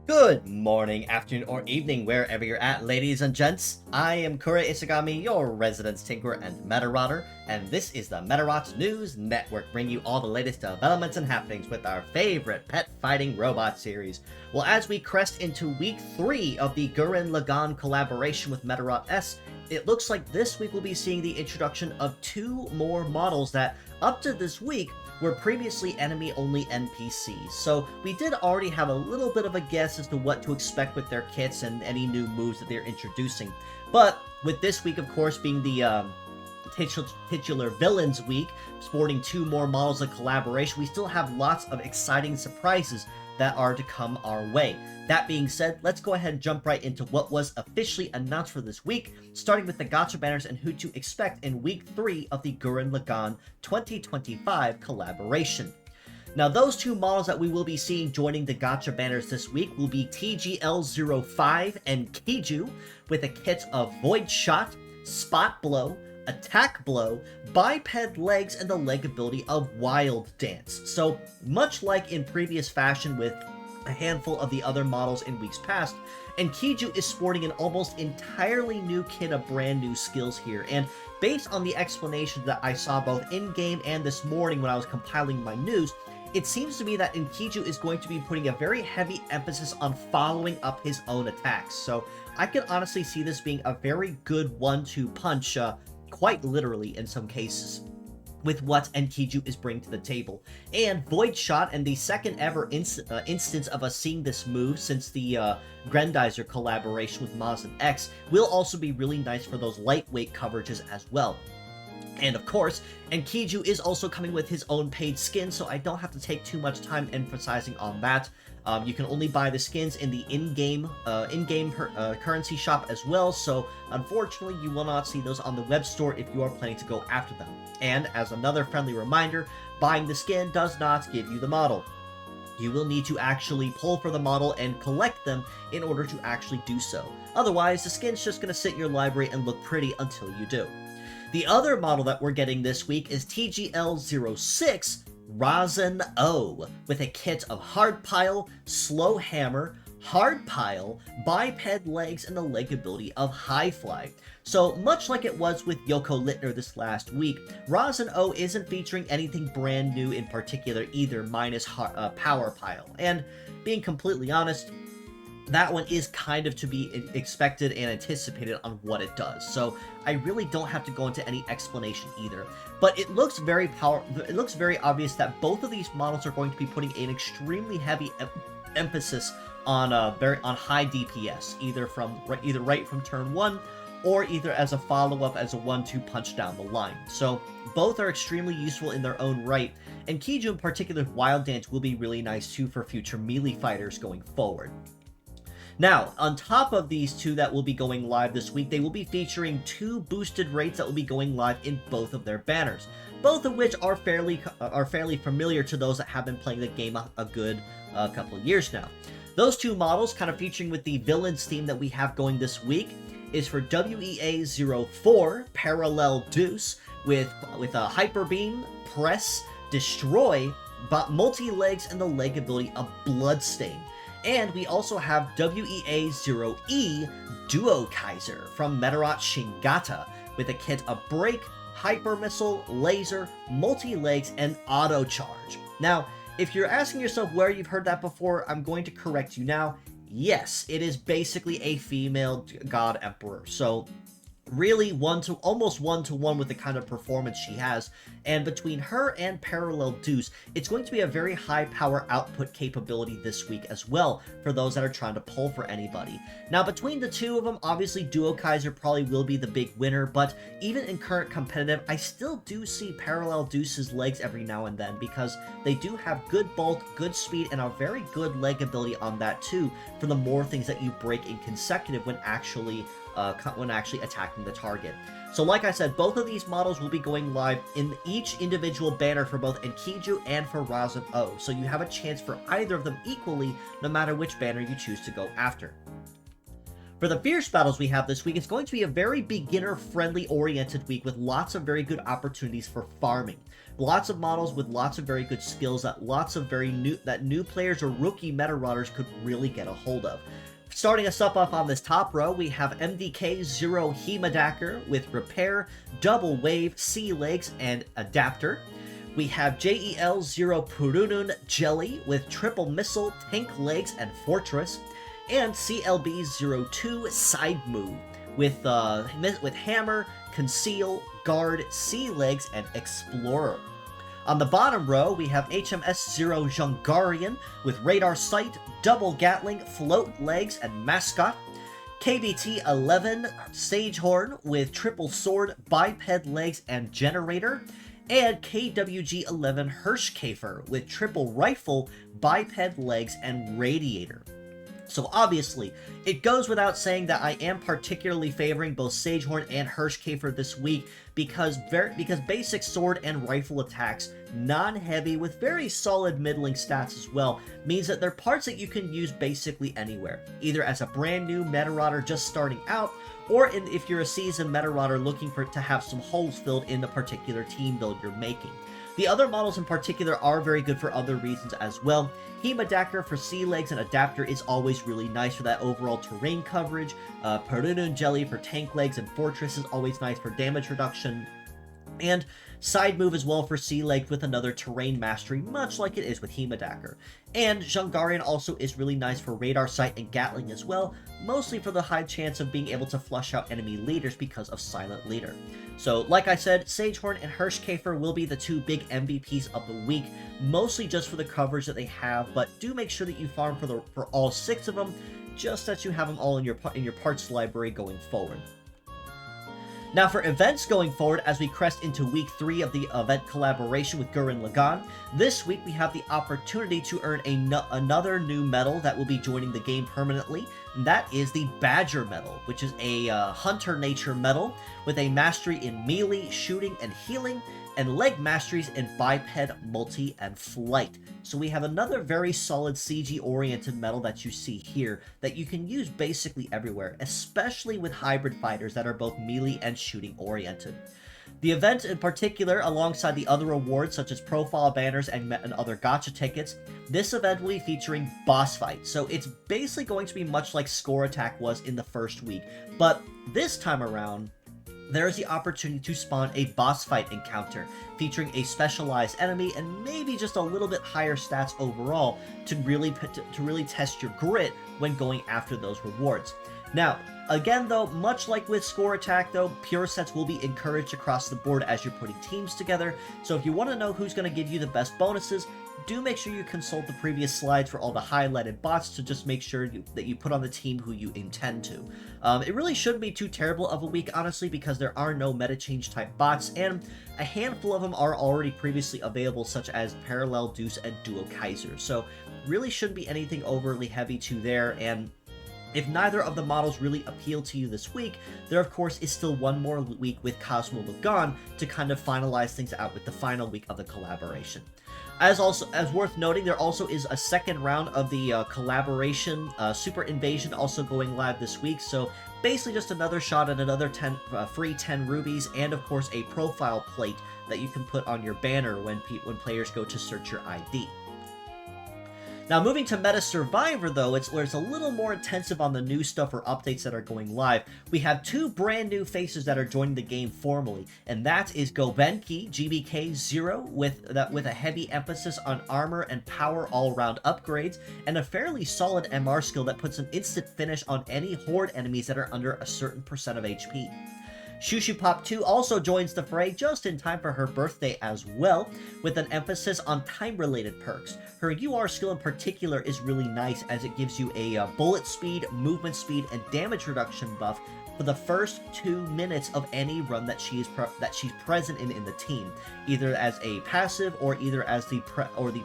Good morning, afternoon, or evening, wherever you're at, ladies and gents. I am Kura Isagami, your resident tinkerer and Medarotter, and this is the Medarot News Network, bringing you all the latest developments and happenings with our favorite pet fighting robot series. Well, as we crest into week 3 of the Gurren Lagann collaboration with Medarot S, it looks like this week we'll be seeing the introduction of 2 more models that, up to this week, were previously enemy-only NPCs, so we did already have a little bit of a guess as to what to expect with their kits and any new moves that they're introducing. But with this week, of course, being the titular Villains Week, sporting 2 more models of collaboration, we still have lots of exciting surprises that are to come our way. That being said, let's go ahead and jump right into what was officially announced for this week, starting with the gacha banners and who to expect in week 3 of the Gurren Lagann 2025 collaboration. Now, those 2 models that we will be seeing joining the gacha banners this week will be TGL05 and Enkiju, with a kit of Void Shot, Spot Blow, Attack Blow, Biped Legs, and the leg ability of Wild Dance. So, much like in previous fashion with a handful of the other models in weeks past, Enkiju is sporting an almost entirely new kit of brand new skills here, and based on the explanation that I saw both in-game and this morning when I was compiling my news, it seems to me that Enkiju is going to be putting a very heavy emphasis on following up his own attacks, so I can honestly see this being a very good 1-2 punch, quite literally in some cases, with what Enkiju is bringing to the table. And Void Shot, and the second ever instance of us seeing this move since the Grendizer collaboration with Mazen X, will also be really nice for those lightweight coverages as well. And of course, Enkiju is also coming with his own paid skin, so I don't have to take too much time emphasizing on that. You can only buy the skins in the in-game currency shop as well, so unfortunately you will not see those on the web store if you are planning to go after them. And as another friendly reminder, buying the skin does not give you the model. You will need to actually pull for the model and collect them in order to actually do so. Otherwise, the skin's just going to sit in your library and look pretty until you do. The other model that we're getting this week is TGL06, Razen-Oh, with a kit of Hard Pile, Slow Hammer, Hard Pile, Biped Legs, and the leg ability of High Fly. So, much like it was with Yoko Littner this last week, Razen-Oh isn't featuring anything brand new in particular either, minus Power Pile. And being completely honest, that one is kind of to be expected and anticipated on what it does, so I really don't have to go into any explanation either. But it looks very obvious that both of these models are going to be putting an extremely heavy emphasis on high DPS, either right from turn 1 or either as a follow-up as a 1-2 punch down the line. So both are extremely useful in their own right, and Enkiju in particular, Wild Dance, will be really nice too for future melee fighters going forward. Now, on top of these 2 that will be going live this week, they will be featuring 2 boosted rates that will be going live in both of their banners, both of which are fairly familiar to those that have been playing the game a good couple of years now. Those 2 models, kind of featuring with the Villains theme that we have going this week, is for WEA-04, Parallel Deuce, with a Hyper Beam, Press, Destroy, Multi-Legs, and the leg ability of Bloodstain. And we also have WEA-0E, Duo Kaiser, from Medarot Shingata, with a kit of Break, Hyper Missile, Laser, Multi-Legs, and Auto Charge. Now, if you're asking yourself where you've heard that before, I'm going to correct you now. Yes, it is basically a female god emperor. So really almost one-to-one with the kind of performance she has, and between her and Parallel Deuce, it's going to be a very high power output capability this week as well for those that are trying to pull for anybody. Now, between the two of them, obviously Duo Kaiser probably will be the big winner, but even in current competitive, I still do see Parallel Deuce's legs every now and then, because they do have good bulk, good speed, and a very good leg ability on that too, for the more things that you break in consecutive when actually attacking the target. So like I said, both of these models will be going live in each individual banner for both Enkiju and for Razen-Oh, so you have a chance for either of them equally, no matter which banner you choose to go after. For the Fierce battles we have this week, it's going to be a very beginner-friendly oriented week with lots of very good opportunities for farming. Lots of models with lots of very good skills that new players or rookie Medarotters could really get a hold of. Starting us up on this top row, we have MDK-0 Hemadacker with Repair, Double Wave, Sea Legs, and Adapter. We have JEL-0 Purunun Jelly with Triple Missile, Tank Legs, and Fortress. And CLB-02 Side Move with Hammer, Conceal, Guard, Sea Legs, and Explorer. On the bottom row, we have HMS-0 Jungarian with Radar Sight, Double Gatling, Float Legs, and Mascot. KBT-11 Sagehorn with Triple Sword, Biped Legs, and Generator. And KWG-11 Hirschkäfer with Triple Rifle, Biped Legs, and Radiator. So obviously, it goes without saying that I am particularly favoring both Sagehorn and Hirschkäfer this week because basic sword and rifle attacks, non-heavy with very solid middling stats as well, means that they're parts that you can use basically anywhere, either as a brand new Medarotter just starting out, or if you're a seasoned Medarotter looking to have some holes filled in the particular team build you're making. The other models in particular are very good for other reasons as well. Hemadacker for Sea Legs and Adapter is always really nice for that overall terrain coverage. Purunun Jelly for Tank Legs and Fortress is always nice for damage reduction. And Side Move as well for Sea Legs with another terrain mastery, much like it is with Hemadacker. And Jungarian also is really nice for Radar Sight and Gatling as well, mostly for the high chance of being able to flush out enemy leaders because of Silent Leader. So, like I said, Sagehorn and Hirschkäfer will be the two big MVPs of the week, mostly just for the coverage that they have, but do make sure that you farm for all 6 of them, just as you have them all in your parts library going forward. Now for events going forward, as we crest into week 3 of the event collaboration with Gurren Lagann, this week we have the opportunity to earn another new medal that will be joining the game permanently, and that is the Badger medal, which is a Hunter Nature medal with a mastery in melee, shooting, and healing, and leg masteries in biped, multi, and flight. So we have another very solid CG-oriented medal that you see here that you can use basically everywhere, especially with hybrid fighters that are both melee and shooting-oriented. The event in particular, alongside the other awards such as profile banners and other gacha tickets, this event will be featuring boss fights. So it's basically going to be much like Score Attack was in the first week, but this time around, there is the opportunity to spawn a boss fight encounter featuring a specialized enemy and maybe just a little bit higher stats overall to really test your grit when going after those rewards. Now, again though, much like with Score Attack though, pure sets will be encouraged across the board as you're putting teams together, so if you want to know who's going to give you the best bonuses, do make sure you consult the previous slides for all the highlighted bots to just make sure that you put on the team who you intend to. It really shouldn't be too terrible of a week, honestly, because there are no meta change type bots, and a handful of them are already previously available, such as Parallel Deuce and Duo Kaiser, so really shouldn't be anything overly heavy to there, and if neither of the models really appeal to you this week, there of course is still one more week with Cosmo Lagann to kind of finalize things out with the final week of the collaboration. As worth noting, there also is a second round of the collaboration Super Invasion also going live this week, so basically just another shot at another free 10 rubies, and of course a profile plate that you can put on your banner when players go to search your ID. Now, moving to Meta Survivor, though, it's where it's a little more intensive on the new stuff or updates that are going live. We have two brand new faces that are joining the game formally, and that is Gobenki GBK0 with a heavy emphasis on armor and power all-around upgrades, and a fairly solid MR skill that puts an instant finish on any horde enemies that are under a certain percent of HP. Shushu-Pop2 also joins the fray just in time for her birthday as well, with an emphasis on time-related perks. Her UR skill in particular is really nice as it gives you a bullet speed, movement speed, and damage reduction buff for the first 2 minutes of any run that she's present in the team, either as a passive or either as the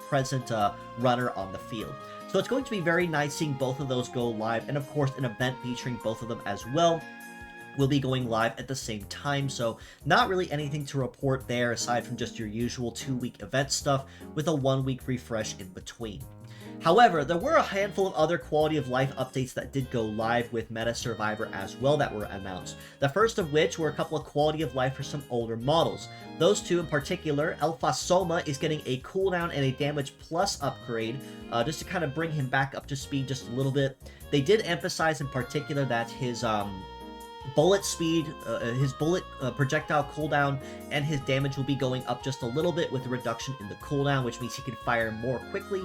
present runner on the field. So it's going to be very nice seeing both of those go live, and of course an event featuring both of them as well will be going live at the same time, so not really anything to report there aside from just your usual 2-week event stuff with a 1-week refresh in between. However, there were a handful of other quality of life updates that did go live with Meta Survivor as well that were announced. The first of which were a couple of quality of life for some older models. Those two in particular, Alpha Soma is getting a cooldown and a damage plus upgrade, just to kind of bring him back up to speed just a little bit. They did emphasize in particular that his bullet speed, his bullet projectile cooldown, and his damage will be going up just a little bit with a reduction in the cooldown, which means he can fire more quickly,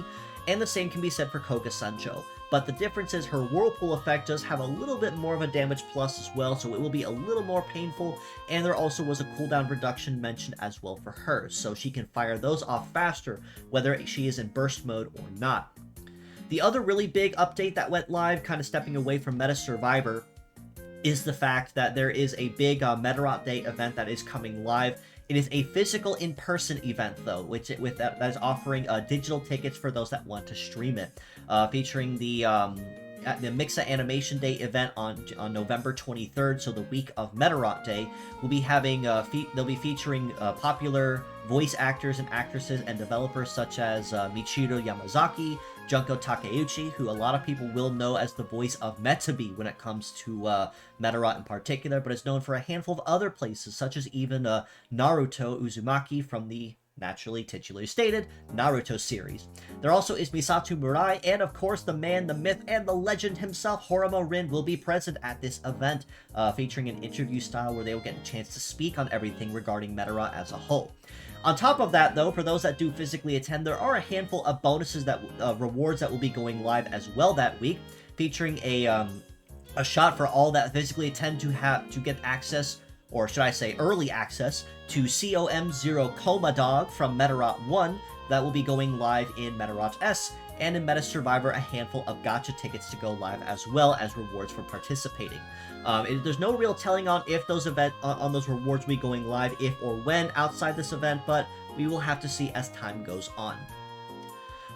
and the same can be said for Koga Sancho. But the difference is her Whirlpool effect does have a little bit more of a damage plus as well, so it will be a little more painful, and there also was a cooldown reduction mentioned as well for her, so she can fire those off faster, whether she is in burst mode or not. The other really big update that went live, kind of stepping away from Meta Survivor, is the fact that there is a big Medarot Day event that is coming live. It is a physical in-person event, though, that is offering digital tickets for those that want to stream it, featuring the Mixa Animation Day event on November 23rd, so the week of Medarot Day. We'll be having they'll be featuring popular voice actors and actresses and developers such as Michiru Yamazaki, Junko Takeuchi, who a lot of people will know as the voice of Metabi when it comes to Medarot in particular, but is known for a handful of other places, such as even Naruto Uzumaki from the naturally titularly stated Naruto series. There also is Misato Murai, and of course the man, the myth, and the legend himself, Horimo Rin, will be present at this event, featuring an interview style where they will get a chance to speak on everything regarding Medarot as a whole. On top of that, though, for those that do physically attend, there are a handful of bonuses that rewards that will be going live as well that week, featuring a shot for all that physically attend to get access, or should I say early access, to COM0 Coma Dog from Medarot 1 that will be going live in Medarot S, and in Meta Survivor a handful of gacha tickets to go live as well as rewards for participating. There's no real telling on if those those rewards will be going live if or when outside this event, but we will have to see as time goes on.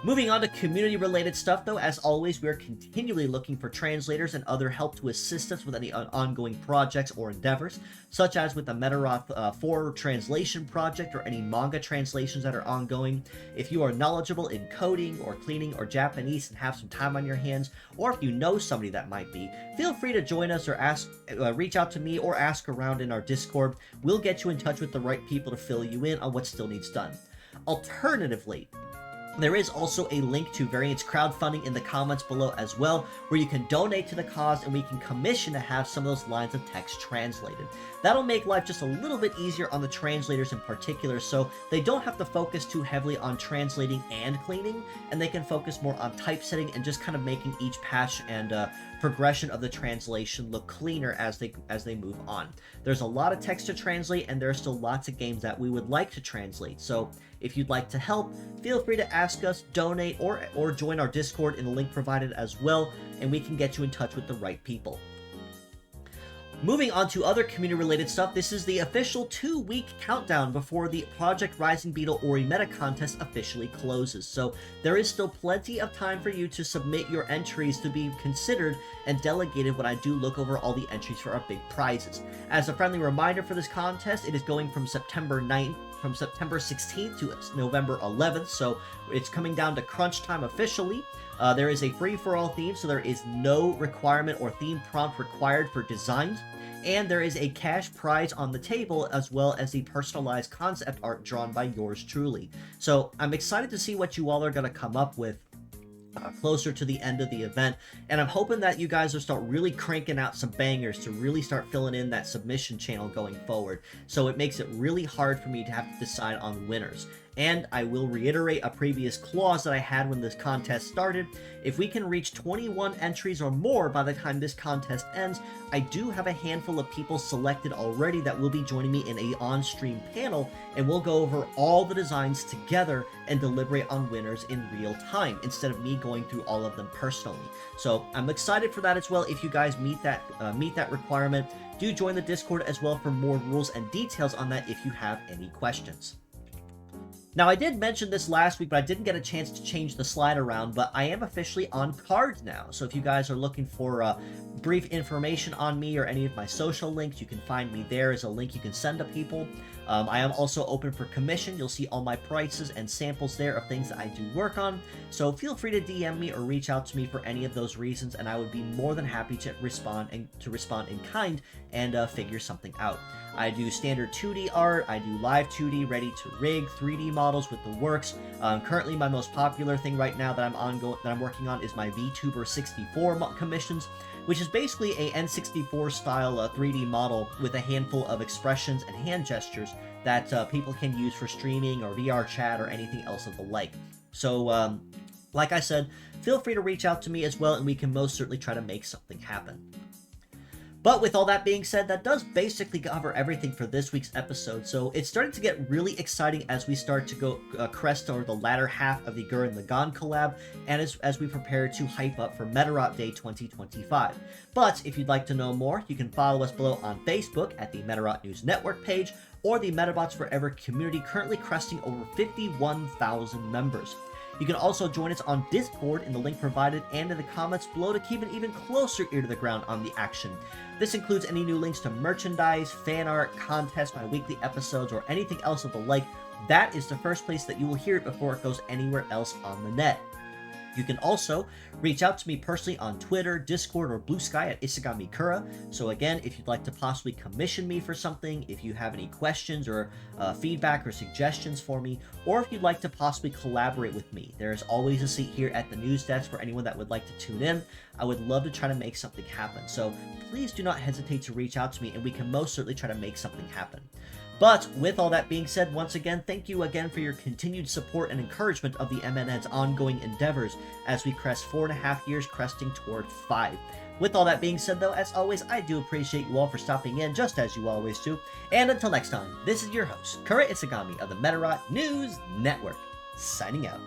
Moving on to community-related stuff, though, as always, we are continually looking for translators and other help to assist us with any ongoing projects or endeavors, such as with the Medarot 4 translation project or any manga translations that are ongoing. If you are knowledgeable in coding or cleaning or Japanese and have some time on your hands, or if you know somebody that might be, feel free to join us or reach out to me or ask around in our Discord. We'll get you in touch with the right people to fill you in on what still needs done. Alternatively, there is also a link to Variant's crowdfunding in the comments below as well, where you can donate to the cause and we can commission to have some of those lines of text translated. That'll make life just a little bit easier on the translators in particular, so they don't have to focus too heavily on translating and cleaning, and they can focus more on typesetting and just kind of making each patch and progression of the translation look cleaner as they move on. There's a lot of text to translate, and there are still lots of games that we would like to translate, so if you'd like to help, feel free to ask us, donate, or join our Discord in the link provided as well, and we can get you in touch with the right people. Moving on to other community-related stuff, this is the official 2-week countdown before the Project Rising Beetle Ori Meta Contest officially closes, so there is still plenty of time for you to submit your entries to be considered and delegated when I do look over all the entries for our big prizes. As a friendly reminder for this contest, it is going from September 16th to November 11th, so it's coming down to crunch time officially. There is a free-for-all theme, so there is no requirement or theme prompt required for designs, and there is a cash prize on the table as well as the personalized concept art drawn by yours truly. So I'm excited to see what you all are going to come up with. closer to the end of the event, and I'm hoping that you guys will start really cranking out some bangers to really start filling in that submission channel going forward, so it makes it really hard for me to have to decide on winners. And I will reiterate a previous clause that I had when this contest started. If we can reach 21 entries or more by the time this contest ends, I do have a handful of people selected already that will be joining me in a on-stream panel, and we'll go over all the designs together and deliberate on winners in real time, instead of me going through all of them personally. So I'm excited for that as well. If you guys meet that requirement, do join the Discord as well for more rules and details on that if you have any questions. Now, I did mention this last week, but I didn't get a chance to change the slide around, but I am officially on Cards now. So if you guys are looking for brief information on me or any of my social links, you can find me there as a link you can send to people. I am also open for commission. You'll see all my prices and samples there of things that I do work on. So feel free to DM me or reach out to me for any of those reasons, and I would be more than happy to respond in kind and figure something out. I do standard 2D art, I do live 2D, ready to rig, 3D models with the works. Currently, my most popular thing right now that I'm working on is my VTuber 64 commissions, which is basically a N64 style 3D model with a handful of expressions and hand gestures that people can use for streaming or VR chat or anything else of the like. So, like I said, feel free to reach out to me as well, and we can most certainly try to make something happen. But with all that being said, that does basically cover everything for this week's episode, so it's starting to get really exciting as we start to go crest over the latter half of the Gurren Lagann collab, and as we prepare to hype up for Medarot Day 2025. But if you'd like to know more, you can follow us below on Facebook at the Medarot News Network page, or the Metabots Forever community, currently cresting over 51,000 members. You can also join us on Discord in the link provided and in the comments below to keep an even closer ear to the ground on the action. This includes any new links to merchandise, fan art, contests, my weekly episodes, or anything else of the like. That is the first place that you will hear it before it goes anywhere else on the net. You can also reach out to me personally on Twitter, Discord, or Blue Sky at Isagami Kura. So again, if you'd like to possibly commission me for something, if you have any questions or feedback or suggestions for me, or if you'd like to possibly collaborate with me, there is always a seat here at the news desk for anyone that would like to tune in. I would love to try to make something happen. So please do not hesitate to reach out to me, and we can most certainly try to make something happen. But with all that being said, once again, thank you again for your continued support and encouragement of the MNN's ongoing endeavors as we crest 4.5 years, cresting toward 5. With all that being said, though, as always, I do appreciate you all for stopping in, just as you always do. And until next time, this is your host, Kura Isagami of the Medarot News Network, signing out.